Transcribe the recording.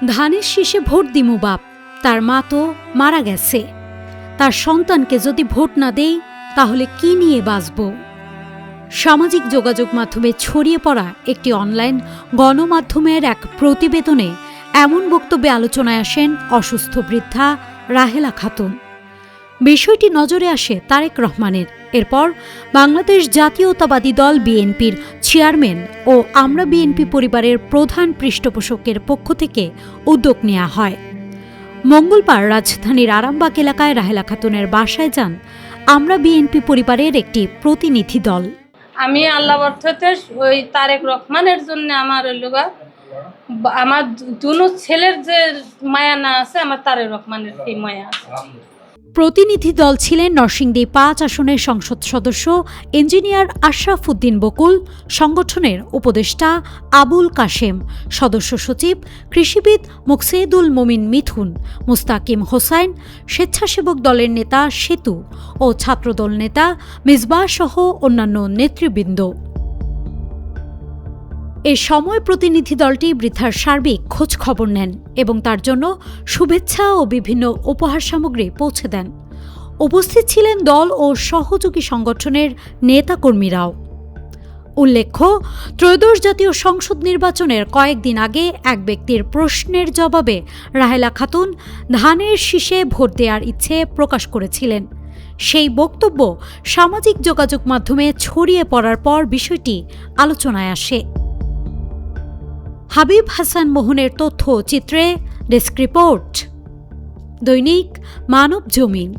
ধানের শীষে ভোট দিমু বাপ, তার মা তো মারা গেছে। তার সন্তানকে যদি ভোট না দেই তাহলে কি নিয়ে বাঁচব? সামাজিক যোগাযোগ মাধ্যমে ছড়িয়ে পড়া একটি অনলাইন গণমাধ্যমের এক প্রতিবেদনে এমন বক্তব্যে আলোচনায় আসেন অসুস্থ বৃদ্ধা রাহেলা খাতুন। বিষয়টি নজরে আসে তারেক রহমানের। এরপর বাংলাদেশ জাতীয়তাবাদী দল বিএনপির চেয়ারম্যান ও আমরা বিএনপি পরিবারের প্রধান পৃষ্ঠপোষকের পক্ষ থেকে উদ্যোগ নেওয়া হয়। মঙ্গলবার রাজধানীর আরামবাগ এলাকায় রাহেলা খাতুনের বাসায় যান আমরা বিএনপি পরিবারের একটি প্রতিনিধি দল। আমি আল্লাহ অর্থতে ওই তারেক রহমানের জন্য আমার দুনো ছেলের যে মায়া না আছে, আমার তারেক রহমানের সেই মায়া আছে। প্রতিনিধি দল ছিলেন নরসিংদী ৫ আসনের সংসদ সদস্য ইঞ্জিনিয়ার আশরাফ উদ্দিন বকুল, সংগঠনের উপদেষ্টা আবুল কাশেম, সদস্য সচিব কৃষিবিদ মুকসেদুল মমিন মিথুন, মুস্তাকিম হোসাইন, স্বেচ্ছাসেবক দলের নেতা সেতু ও ছাত্রদল নেতা মিসবাহ সহ অন্যান্য নেতৃবৃন্দ। এ সময় প্রতিনিধি দলটি বৃদ্ধার সার্বিক খোঁজ খবর নেন এবং তার জন্য শুভেচ্ছা ও বিভিন্ন উপহার সামগ্রী পৌঁছে দেন। উপস্থিত ছিলেন দল ও সহযোগী সংগঠনের নেতাকর্মীরাও। উল্লেখ্য, ত্রয়োদশ জাতীয় সংসদ নির্বাচনের কয়েকদিন আগে এক ব্যক্তির প্রশ্নের জবাবে রাহেলা খাতুন ধানের শীষে ভোট দেওয়ার ইচ্ছে প্রকাশ করেছিলেন। সেই বক্তব্য সামাজিক যোগাযোগ মাধ্যমে ছড়িয়ে পড়ার পর বিষয়টি আলোচনায় আসে। হাবিব হাসান মোহনের তথ্য চিত্রে ডেস্ক রিপোর্ট, দৈনিক মানব জমিন।